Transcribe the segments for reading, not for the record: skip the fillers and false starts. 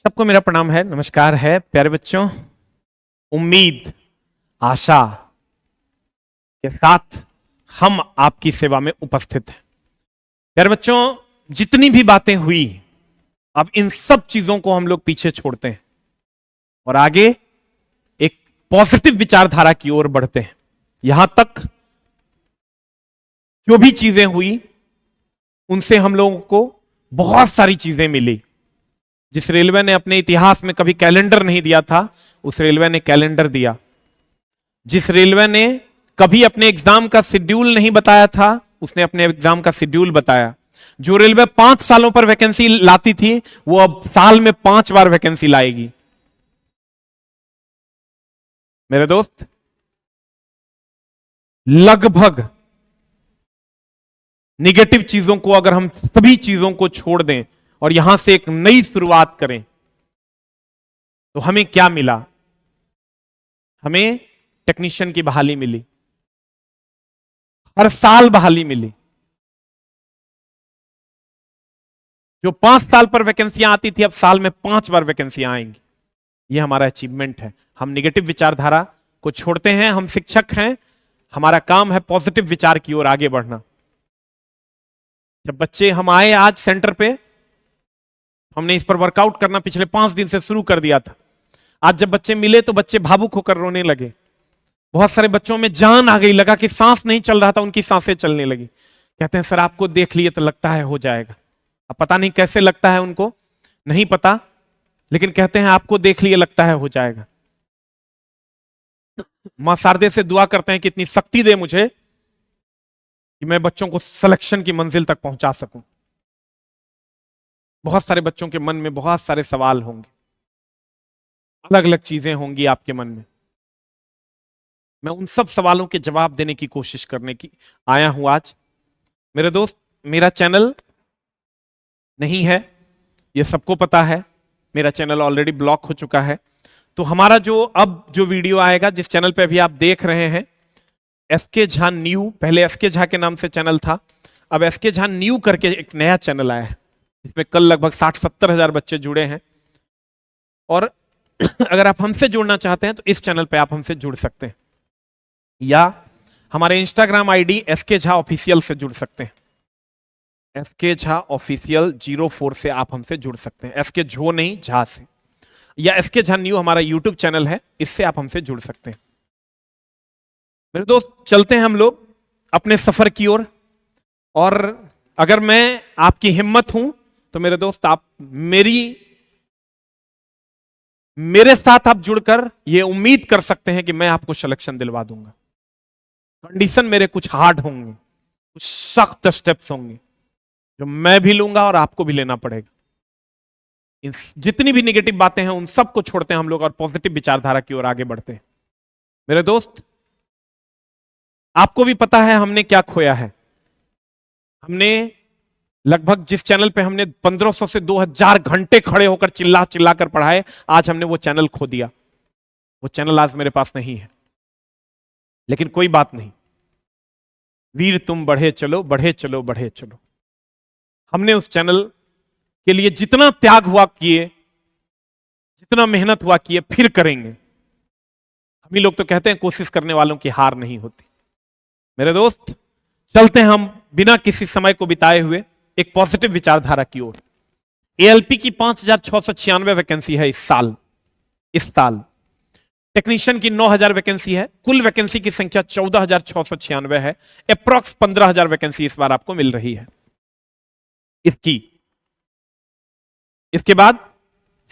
सबको मेरा प्रणाम है, नमस्कार है प्यारे बच्चों। उम्मीद आशा के साथ हम आपकी सेवा में उपस्थित हैं। प्यारे बच्चों, जितनी भी बातें हुई अब इन सब चीजों को हम लोग पीछे छोड़ते हैं और आगे एक पॉजिटिव विचारधारा की ओर बढ़ते हैं। यहां तक जो भी चीजें हुई उनसे हम लोगों को बहुत सारी चीजें मिली। जिस रेलवे ने अपने इतिहास में कभी कैलेंडर नहीं दिया था, उस रेलवे ने कैलेंडर दिया। जिस रेलवे ने कभी अपने एग्जाम का शेड्यूल नहीं बताया था, उसने अपने एग्जाम का शेड्यूल बताया। जो रेलवे 5 सालों पर वैकेंसी लाती थी, वो अब साल में 5 बार वैकेंसी लाएगी। मेरे दोस्त, लगभग निगेटिव चीजों को अगर हम सभी चीजों को छोड़ दें और यहां से एक नई शुरुआत करें तो हमें क्या मिला? हमें टेक्नीशियन की बहाली मिली, हर साल बहाली मिली। जो 5 साल पर वैकेंसियां आती थी, अब साल में 5 बार वैकेंसियां आएंगी। यह हमारा अचीवमेंट है। हम निगेटिव विचारधारा को छोड़ते हैं। हम शिक्षक हैं, हमारा काम है पॉजिटिव विचार की ओर आगे बढ़ना। जब बच्चे हम आए आज सेंटर पे, हमने इस पर वर्कआउट करना पिछले 5 दिन से शुरू कर दिया था। आज जब बच्चे मिले तो बच्चे भावुक होकर रोने लगे। बहुत सारे बच्चों में जान आ गई, लगा कि सांस नहीं चल रहा था, उनकी सांसें चलने लगी। कहते हैं सर आपको देख लिए तो लगता है हो जाएगा। अब पता नहीं कैसे लगता है, उनको नहीं पता, लेकिन कहते हैं आपको देख लिए लगता है हो जाएगा। मां शारदे से दुआ करते हैं कि इतनी शक्ति दे मुझे कि मैं बच्चों को सिलेक्शन की मंजिल तक पहुंचा सकूं। बहुत सारे बच्चों के मन में बहुत सारे सवाल होंगे, अलग अलग चीजें होंगी आपके मन में। मैं उन सब सवालों के जवाब देने की कोशिश करने की आया हूं आज। मेरे दोस्त, मेरा चैनल नहीं है, यह सबको पता है। मेरा चैनल ऑलरेडी ब्लॉक हो चुका है। तो हमारा जो वीडियो आएगा, जिस चैनल पे अभी आप देख रहे हैं, एसके झा न्यू, पहले एसके झा के नाम से चैनल था, अब एसके झा न्यू करके एक नया चैनल आया है, जिसमें कल लगभग 60-70 हजार बच्चे जुड़े हैं। और अगर आप हमसे जुड़ना चाहते हैं तो इस चैनल पे आप हमसे जुड़ सकते हैं, या हमारे Instagram ID S K Jha official से जुड़ सकते हैं। एसके झा ऑफिशियल 04 से आप हमसे जुड़ सकते हैं, एसके झो नहीं, झा से। या एसके झा न्यू हमारा यूट्यूब चैनल है, इससे आप हमसे जुड़ सकते हैं। मेरे दोस्त, चलते हैं हम लोग अपने सफर की ओर। और अगर मैं आपकी हिम्मत हूं तो मेरे दोस्त, आप मेरे साथ आप जुड़कर यह उम्मीद कर सकते हैं कि मैं आपको सिलेक्शन दिलवा दूंगा। कंडीशन मेरे कुछ हार्ड होंगे, कुछ सख्त स्टेप्स होंगे जो मैं भी लूंगा और आपको भी लेना पड़ेगा। इन जितनी भी नेगेटिव बातें हैं उन सबको छोड़ते हैं हम लोग और पॉजिटिव विचारधारा की ओर आगे बढ़ते हैं। मेरे दोस्त, आपको भी पता है हमने क्या खोया है। हमने लगभग जिस चैनल पे हमने 1500 से 2000 घंटे खड़े होकर चिल्ला चिल्ला कर पढ़ाए, आज हमने वो चैनल खो दिया। वो चैनल आज मेरे पास नहीं है, लेकिन कोई बात नहीं। वीर तुम बढ़े चलो, बढ़े चलो, बढ़े चलो। हमने उस चैनल के लिए जितना त्याग हुआ किए, जितना मेहनत हुआ किए, फिर करेंगे। हम ही लोग तो कहते हैं कोशिश करने वालों की हार नहीं होती। मेरे दोस्त, चलते हैं हम बिना किसी समय को बिताए हुए एक पॉजिटिव विचारधारा की ओर। एएलपी की 5696 वैकेंसी है इस साल। टेक्नीशियन की 9000 वैकेंसी है। कुल वैकेंसी की संख्या 14696 है। अप्रॉक्स 15000 वैकेंसी इस बार आपको मिल रही है इसके बाद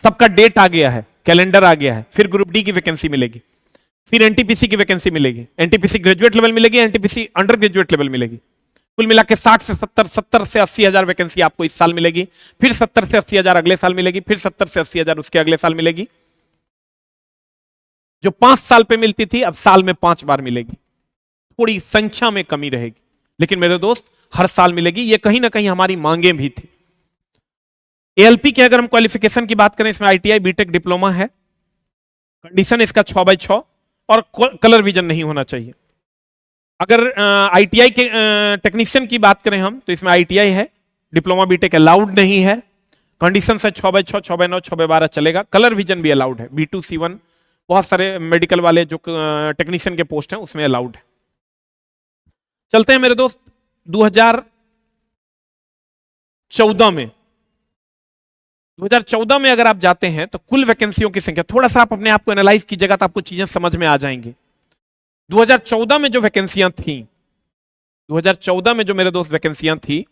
सबका डेट आ गया है, कैलेंडर आ गया है। फिर ग्रुप डी की वैकेंसी मिलेगी, फिर एनटीपीसी की वैकेंसी मिलेगी। एनटीपीसी ग्रेजुएट लेवल मिलेगी, एनटीपीसी अंडर ग्रेजुएट लेवल मिलेगी। कुल मिला के 60 से 70 से 80 हजार वैकेंसी आपको इस साल मिलेगी। फिर 70 से 80 हजार अगले साल मिलेगी। फिर 70 से 80 हजार उसके अगले साल मिलेगी। जो 5 साल पे मिलती थी, अब साल में 5 बार मिलेगी। थोड़ी संख्या में कमी रहेगी, लेकिन मेरे दोस्त हर साल मिलेगी। ये कहीं ना कहीं हमारी मांगे भी थी। एएलपी के अगर हम क्वालिफिकेशन की बात करें, इसमें आईटीआई बीटेक डिप्लोमा है। कंडीशन इसका 6/6 और कलर विजन नहीं होना चाहिए। अगर आईटीआई के टेक्नीशियन की बात करें हम, तो इसमें आईटीआई है, डिप्लोमा बीटेक अलाउड नहीं है। कंडीशन है 6x6, 6x9, 6x12 चलेगा। कलर विजन भी अलाउड है, B2C1 बहुत सारे मेडिकल वाले जो टेक्नीशियन के पोस्ट हैं उसमें अलाउड है। चलते हैं मेरे दोस्त 2014 में। 2014 में अगर आप जाते हैं तो कुल वैकेंसियों की संख्या, थोड़ा सा आप अपने आप को एनालाइज कीजिएगा तो आपको चीजें समझ में आ जाएंगी। 2014 में जो वैकेंसियां थी, 2014 में जो मेरे दोस्त वैकेंसियां थी,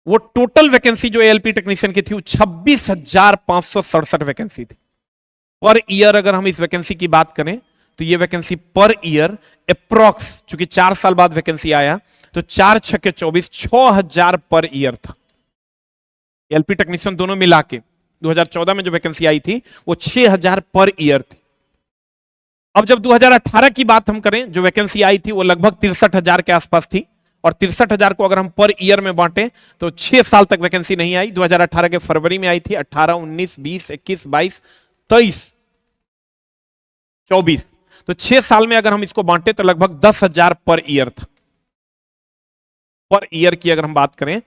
वो टोटल वैकेंसी जो एएलपी टेक्नीशियन की थी वो 26,567 वैकेंसी थी। पर ईयर अगर हम इस वैकेंसी की बात करें तो ये वैकेंसी पर ईयर अप्रॉक्स, चूंकि 4 साल बाद वैकेंसी आया तो 4 6 के 24, 6,000 पर ईयर था। एलपी टेक्नीशियन दोनों मिला के 2014 में जो वैकेंसी आई थी वो 6,000 पर ईयर थी। अब जब 2018 की बात हम करें, जो वैकेंसी आई थी वो लगभग 63,000 के आसपास थी, और 63,000 को अगर हम पर ईयर में बांटे तो 6 साल तक वैकेंसी नहीं आई। 2018 के फरवरी में आई थी, 18, 19, 20, 21, 22, 23, 24, तो 6 साल में अगर हम इसको बांटे तो लगभग 10,000 पर ईयर था। पर ईयर की अगर हम बात करें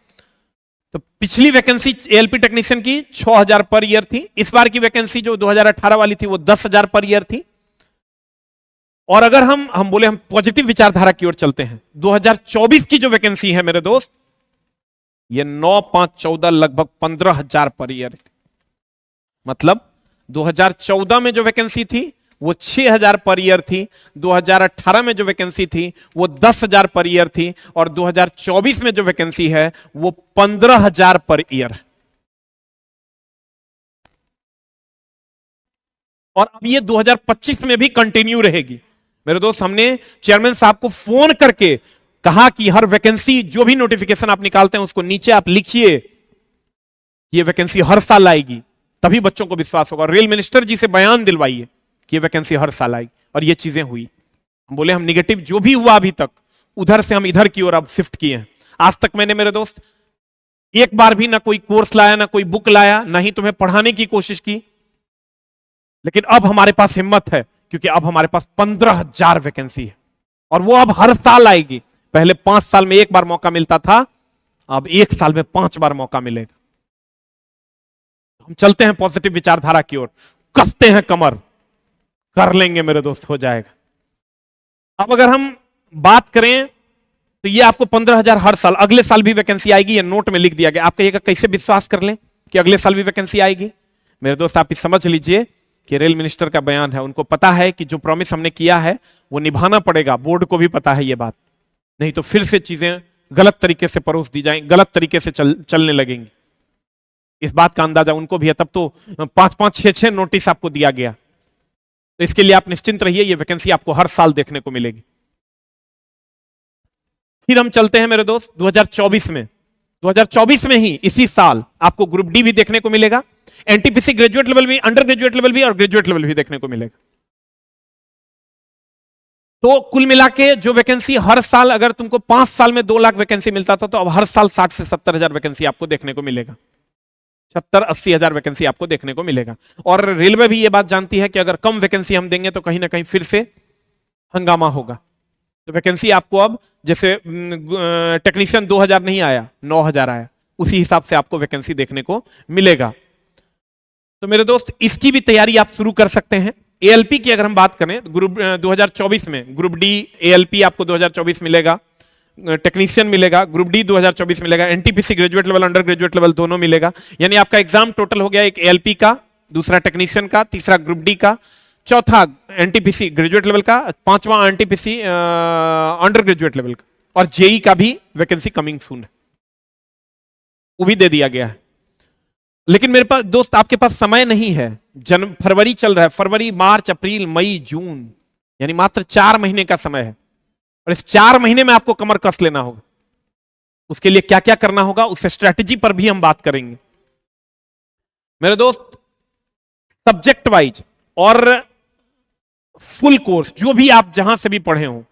तो पिछली वैकेंसी एएलपी टेक्नीशियन की 6,000 पर ईयर थी। इस बार की वैकेंसी जो 2018 वाली थी वो 10,000 पर ईयर थी। और अगर हम बोले हम पॉजिटिव विचारधारा की ओर चलते हैं, 2024 की जो वैकेंसी है मेरे दोस्त, ये 9, 5, 14 लगभग 15,000 पर ईयर। मतलब 2014 में जो वैकेंसी थी वो 6,000 पर ईयर थी, 2018 में जो वैकेंसी थी वो 10,000 पर ईयर थी, और 2024 में जो वैकेंसी है वो 15,000 पर ईयर है। और अब ये 2025 में भी कंटिन्यू रहेगी। मेरे दोस्त, हमने चेयरमैन साहब को फोन करके कहा कि हर वैकेंसी जो भी नोटिफिकेशन आप निकालते हैं उसको नीचे आप लिखिए, ये वैकेंसी हर साल आएगी, तभी बच्चों को विश्वास होगा। रेल मिनिस्टर जी से बयान दिलवाइए कि ये वैकेंसी हर साल आएगी, और ये चीजें हुई। हम बोले हम निगेटिव जो भी हुआ अभी तक, उधर से हम इधर की ओर अब शिफ्ट किए हैं। आज तक मैंने मेरे दोस्त एक बार भी ना कोई कोर्स लाया, ना कोई बुक लाया, ना ही तुम्हें पढ़ाने की कोशिश की, लेकिन अब हमारे पास हिम्मत है क्योंकि अब हमारे पास 15,000 वैकेंसी है, और वो अब हर साल आएगी। पहले 5 साल में एक बार मौका मिलता था, अब 1 साल में 5 बार मौका मिलेगा। हम चलते हैं पॉजिटिव विचारधारा की ओर, कसते हैं कमर, कर लेंगे मेरे दोस्त, हो जाएगा। अब अगर हम बात करें तो ये आपको 15,000 हर साल, अगले साल भी वैकेंसी आएगी, ये नोट में लिख दिया गया। आप कहिएगा कैसे विश्वास कर लें कि अगले साल भी वैकेंसी आएगी? मेरे दोस्त, आप समझ लीजिए कि रेल मिनिस्टर का बयान है, उनको पता है कि जो प्रॉमिस हमने किया है वो निभाना पड़ेगा। बोर्ड को भी पता है ये बात, नहीं तो फिर से चीजें गलत तरीके से परोस दी जाएंगी, गलत तरीके से चलने लगेंगी। इस बात का अंदाजा उनको भी है, तब तो 5-5, 6-6 नोटिस आपको दिया गया। तो इसके लिए आप निश्चिंत रहिए, ये वैकेंसी आपको हर साल देखने को मिलेगी। फिर हम चलते हैं मेरे दोस्त 2024 में। 2024 में ही इसी साल आपको ग्रुप डी भी देखने को मिलेगा, एनटीपीसी ग्रेजुएट लेवल भी, अंडर ग्रेजुएट लेवल भी और ग्रेजुएट लेवल भी देखने को मिलेगा। तो कुल मिला के जो वैकेंसी हर साल, अगर तुमको 5 साल में 2 लाख वैकेंसी मिलता था, तो अब हर साल 60 से 70,000 वैकेंसी आपको देखने को मिलेगा। 70-80,000 वैकेंसी आपको देखने को मिलेगा। और रेलवे भी ये बात जानती है कि अगर कम वैकेंसी हम देंगे तो कहीं ना कहीं फिर से हंगामा होगा। तो वैकेंसी आपको अब, जैसे टेक्नीशियन 2,000 नहीं आया, 9,000 आया, उसी हिसाब से आपको वैकेंसी देखने को मिलेगा। तो मेरे दोस्त, इसकी भी तैयारी आप शुरू कर सकते हैं। एएलपी की अगर हम बात करें, ग्रुप 2024 में ग्रुप डी एएलपी आपको 2024 मिलेगा, टेक्नीशियन मिलेगा, ग्रुप डी 2024 मिलेगा, NTPC graduate level, under graduate level दोनों मिलेगा। यानी आपका एग्जाम टोटल हो गया, एक एएलपी का, दूसरा टेक्नीशियन का, तीसरा ग्रुप डी का, चौथा एनटीपीसी ग्रेजुएट लेवल का, पांचवा एनटीपीसी अंडर ग्रेजुएट लेवल का, और जेई का भी वैकेंसी कमिंग सून है, वो भी दे दिया गया है। लेकिन मेरे पास दोस्त, आपके पास समय नहीं है। फरवरी चल रहा है, फरवरी, मार्च, अप्रैल, मई, जून, यानी मात्र 4 महीने का समय है, और इस 4 महीने में आपको कमर कस लेना होगा। उसके लिए क्या क्या करना होगा, उस स्ट्रैटेजी पर भी हम बात करेंगे। मेरे दोस्त, सब्जेक्ट वाइज और फुल कोर्स, जो भी आप जहां से भी पढ़े हो,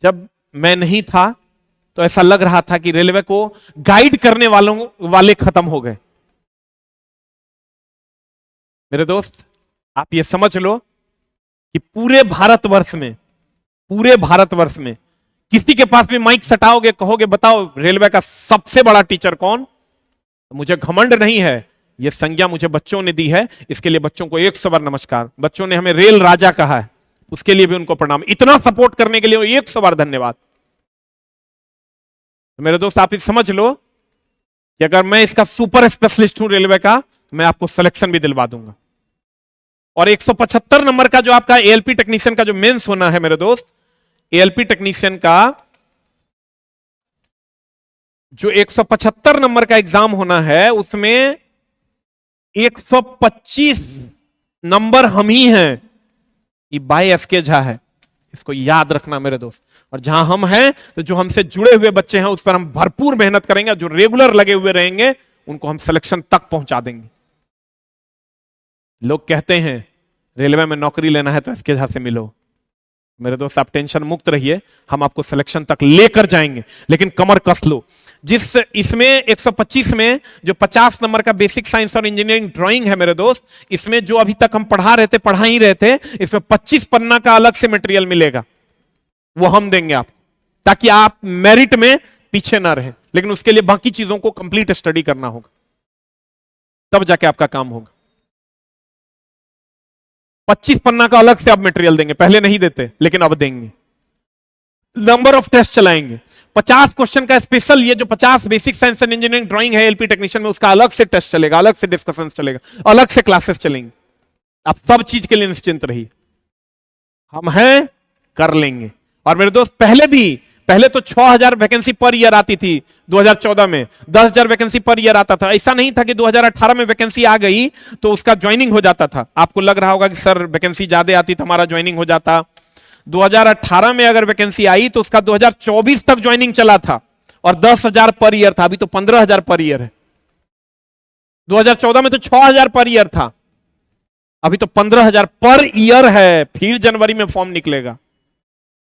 जब मैं नहीं था तो ऐसा लग रहा था कि रेलवे को गाइड करने वाले खत्म हो गए। मेरे दोस्त, आप ये समझ लो कि पूरे भारतवर्ष में किसी के पास भी माइक सटाओगे, कहोगे बताओ रेलवे का सबसे बड़ा टीचर कौन, मुझे घमंड नहीं है, यह संज्ञा मुझे बच्चों ने दी है, इसके लिए बच्चों को 100 बार नमस्कार। बच्चों ने हमें रेल राजा कहा है, उसके लिए भी उनको प्रणाम। इतना सपोर्ट करने के लिए 100 बार धन्यवाद। तो मेरे दोस्त आप समझ लो कि अगर मैं इसका सुपर स्पेशलिस्ट हूं रेलवे का, तो मैं आपको सिलेक्शन भी दिलवा दूंगा। और 175 नंबर का जो आपका एएलपी टेक्नीशियन का जो मेंस होना है मेरे दोस्त, एएलपी टेक्नीशियन का जो 175 नंबर का एग्जाम होना है, उसमें 125 नंबर हम ही हैं। ये बाय एसके झा है, इसको याद रखना मेरे दोस्त। और जहां हम हैं तो जो हमसे जुड़े हुए बच्चे हैं उस पर हम भरपूर मेहनत करेंगे। जो रेगुलर लगे हुए रहेंगे उनको हम सिलेक्शन तक पहुंचा देंगे। लोग कहते हैं रेलवे में नौकरी लेना है तो एसके झा से मिलो। मेरे दोस्त आप टेंशन मुक्त रहिए, हम आपको सिलेक्शन तक लेकर जाएंगे, लेकिन कमर कस लो। जिस इसमें 125 में जो 50 नंबर का बेसिक साइंस और इंजीनियरिंग ड्राइंग है मेरे दोस्त, इसमें जो अभी तक हम पढ़ा ही रहे थे, इसमें 25 पन्ना का अलग से मटेरियल मिलेगा, वो हम देंगे आपको, ताकि आप मेरिट में पीछे ना रहे। लेकिन उसके लिए बाकी चीजों को कंप्लीट स्टडी करना होगा, तब जाके आपका काम होगा। 25 पन्ना का अलग से आप मटेरियल देंगे, पहले नहीं देते लेकिन अब देंगे। नंबर ऑफ टेस्ट चलाएंगे, 50 क्वेश्चन का स्पेशल, ये जो 50 basic science and engineering drawing है एलपी टेक्नीशियन में, उसका अलग से टेस्ट चलेगा, अलग से डिस्कशन चलेगा, अलग से क्लासेस चलेंगे। आप सब चीज के लिए निश्चिंत रहिए, हम हैं, कर लेंगे। और मेरे दोस्त पहले तो 6000 वैकेंसी पर ईयर आती थी, 2014 में 10,000 वैकेंसी पर ईयर आता था। ऐसा नहीं था कि 2018 में वैकेंसी आ गई तो उसका ज्वाइनिंग हो जाता था। आपको लग रहा होगा कि सर वैकेंसी ज्यादा आती तो हमारा ज्वाइनिंग हो जाता। 2018 में अगर वैकेंसी आई तो उसका 2024 तक ज्वाइनिंग चला था और 10,000 पर ईयर था। अभी तो 15,000 पर ईयर है। 2014 में तो 6,000 पर ईयर था, अभी तो 15,000 पर ईयर है। फिर जनवरी में फॉर्म निकलेगा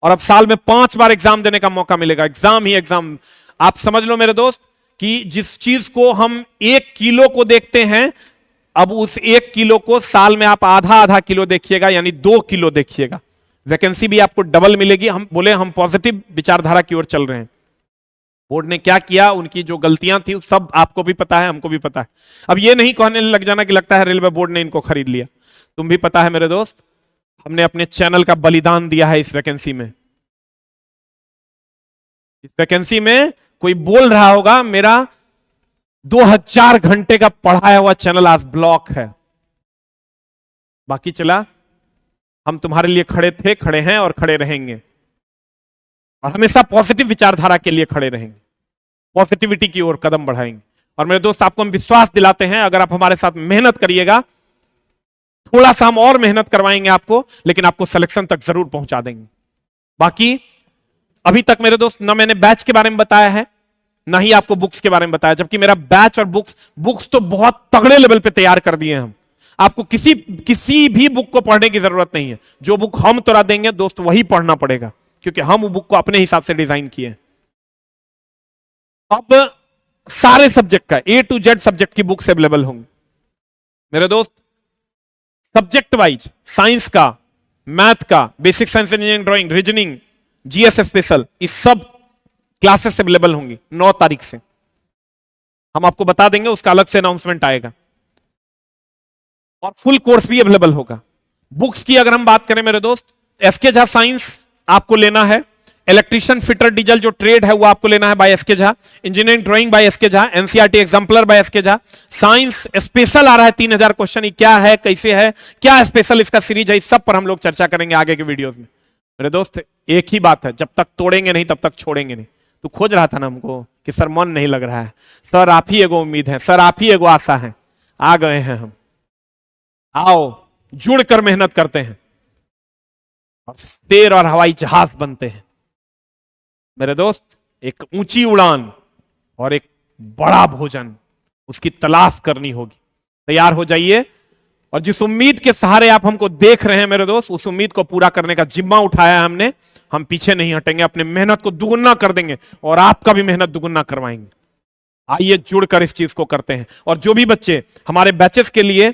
और अब साल में 5 बार एग्जाम देने का मौका मिलेगा, एग्जाम ही एग्जाम। आप समझ लो मेरे दोस्त कि जिस चीज को हम 1 किलो को देखते हैं, अब उस 1 किलो को साल में आप आधा किलो देखिएगा, यानी 2 किलो देखिएगा। वैकेंसी भी आपको डबल मिलेगी। हम बोले हम पॉजिटिव विचारधारा की ओर चल रहे हैं। बोर्ड ने क्या किया, उनकी जो गलतियां थी सब आपको भी पता है, हमको भी पता है। अब ये नहीं कहने लग जाना कि लगता है रेलवे बोर्ड ने इनको खरीद लिया। तुम भी पता है मेरे दोस्त, हमने अपने चैनल का बलिदान दिया है इस वैकेंसी में। इस वैकेंसी में कोई बोल रहा होगा मेरा 2000 घंटे का पढ़ाया हुआ चैनल आज ब्लॉक है। बाकी चला, हम तुम्हारे लिए खड़े थे, खड़े हैं और खड़े रहेंगे, और हमेशा पॉजिटिव विचारधारा के लिए खड़े रहेंगे, पॉजिटिविटी की ओर कदम बढ़ाएंगे। और मेरे दोस्त आपको हम विश्वास दिलाते हैं, अगर आप हमारे साथ मेहनत करिएगा, थोड़ा सा हम और मेहनत करवाएंगे आपको, लेकिन आपको सिलेक्शन तक जरूर पहुंचा देंगे। बाकी अभी तक मेरे दोस्त ना मैंने बैच के बारे में बताया है, ना ही आपको बुक्स के बारे में बताया, जबकि मेरा बैच और बुक्स तो बहुत तगड़े लेवल पे तैयार कर दिए हैं हम। आपको किसी भी बुक को पढ़ने की जरूरत नहीं है। जो बुक हम तोड़ा देंगे दोस्त वही पढ़ना पड़ेगा, क्योंकि हम वो बुक को अपने हिसाब से डिजाइन किए। अब सारे सब्जेक्ट का A to Z सब्जेक्ट की बुक्स अवेलेबल होंगी मेरे दोस्त, सब्जेक्ट वाइज, साइंस का, मैथ का, basic science engineering drawing, reasoning, GS special, इस सब क्लासेस अवेलेबल होंगी 9 तारीख से। हम आपको बता देंगे, उसका अलग से अनाउंसमेंट आएगा। और फुल कोर्स भी अवेलेबल होगा। बुक्स की अगर हम बात करें मेरे दोस्त, एसके झा साइंस आपको लेना है, इलेक्ट्रिशियन फिटर डीजल जो ट्रेड है वो आपको लेना है by SK Jha, engineering drawing by SK Jha, NCERT exemplar by SK Jha, science special आ रहा है 3000 क्वेश्चन। ये क्या है, कैसे है, क्या स्पेशल इसका सीरीज है, इस सब पर हम लोग चर्चा करेंगे आगे के वीडियोस में। मेरे दोस्त एक ही बात है, जब तक तोड़ेंगे नहीं तब तक छोड़ेंगे नहीं। तू खोज रहा था ना हमको कि सर मन नहीं लग रहा है, सर आप ही एगो उम्मीद है, सर आप ही एगो आशा है। आ गए हैं हम, आओ जुड़कर मेहनत करते हैं और शेर और हवाई जहाज बनते हैं। मेरे दोस्त एक ऊंची उड़ान और एक बड़ा भोजन, उसकी तलाश करनी होगी। तैयार हो जाइए, और जिस उम्मीद के सहारे आप हमको देख रहे हैं मेरे दोस्त, उस उम्मीद को पूरा करने का जिम्मा उठाया है हमने। हम पीछे नहीं हटेंगे, अपने मेहनत को दुगुना कर देंगे और आपका भी मेहनत दुगुना करवाएंगे। आइए जुड़कर इस चीज को करते हैं। और जो भी बच्चे हमारे बैचेस के लिए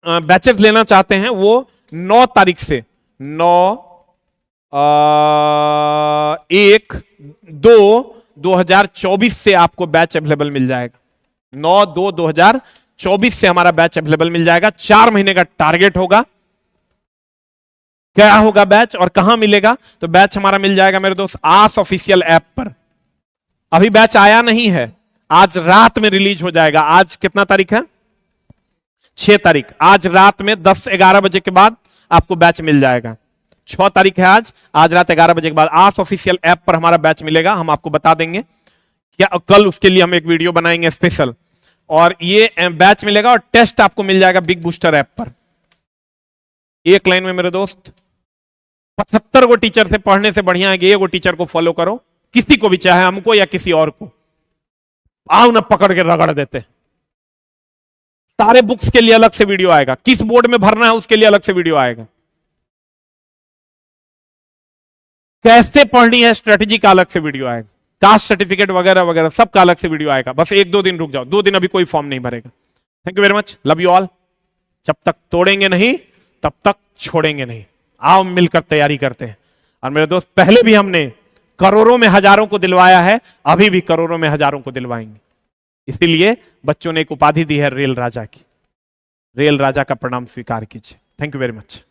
बैचेस लेना चाहते हैं, वो 9 तारीख से 9/1/2/2024 से आपको बैच अवेलेबल मिल जाएगा। 9/2/2024 से हमारा बैच अवेलेबल मिल जाएगा। 4 महीने का टारगेट होगा। क्या होगा बैच और कहां मिलेगा? तो बैच हमारा मिल जाएगा मेरे दोस्त आस ऑफिशियल ऐप पर। अभी बैच आया नहीं है, आज रात में रिलीज हो जाएगा। आज कितना तारीख है? 6 तारीख। आज रात में 10-11 बजे के बाद आपको बैच मिल जाएगा। 6 तारीख है आज रात 11 बजे के बाद आस ऑफिशियल ऐप पर हमारा बैच मिलेगा। हम आपको बता देंगे क्या, कल उसके लिए हम एक वीडियो बनाएंगे स्पेशल, और ये बैच मिलेगा और टेस्ट आपको मिल जाएगा बिग बूस्टर ऐप पर। एक लाइन में मेरे दोस्त, 75 गो टीचर से पढ़ने से बढ़िया है कि एक टीचर को फॉलो करो, किसी को भी, चाहे हमको या किसी और को। आओ ना पकड़ के रगड़ देते। सारे बुक्स के लिए अलग से वीडियो आएगा, किस बोर्ड में भरना है उसके लिए अलग से वीडियो आएगा, कैसे पढ़नी है स्ट्रेटेजी का अलग से वीडियो आएगा, कास्ट सर्टिफिकेट वगैरह वगैरह सब का अलग से वीडियो आएगा। बस 1-2 दिन रुक जाओ, 2 दिन अभी कोई फॉर्म नहीं भरेगा। Thank you very much, love you all. जब तक तोड़ेंगे नहीं तब तक छोड़ेंगे नहीं। आओ मिलकर तैयारी करते हैं। और मेरे दोस्त, पहले भी हमने करोड़ों में हजारों को दिलवाया है, अभी भी करोड़ों में हजारों को दिलवाएंगे। इसीलिए बच्चों ने एक उपाधि दी है रेल राजा की। रेल राजा का प्रणाम स्वीकार कीजिए। Thank you very much.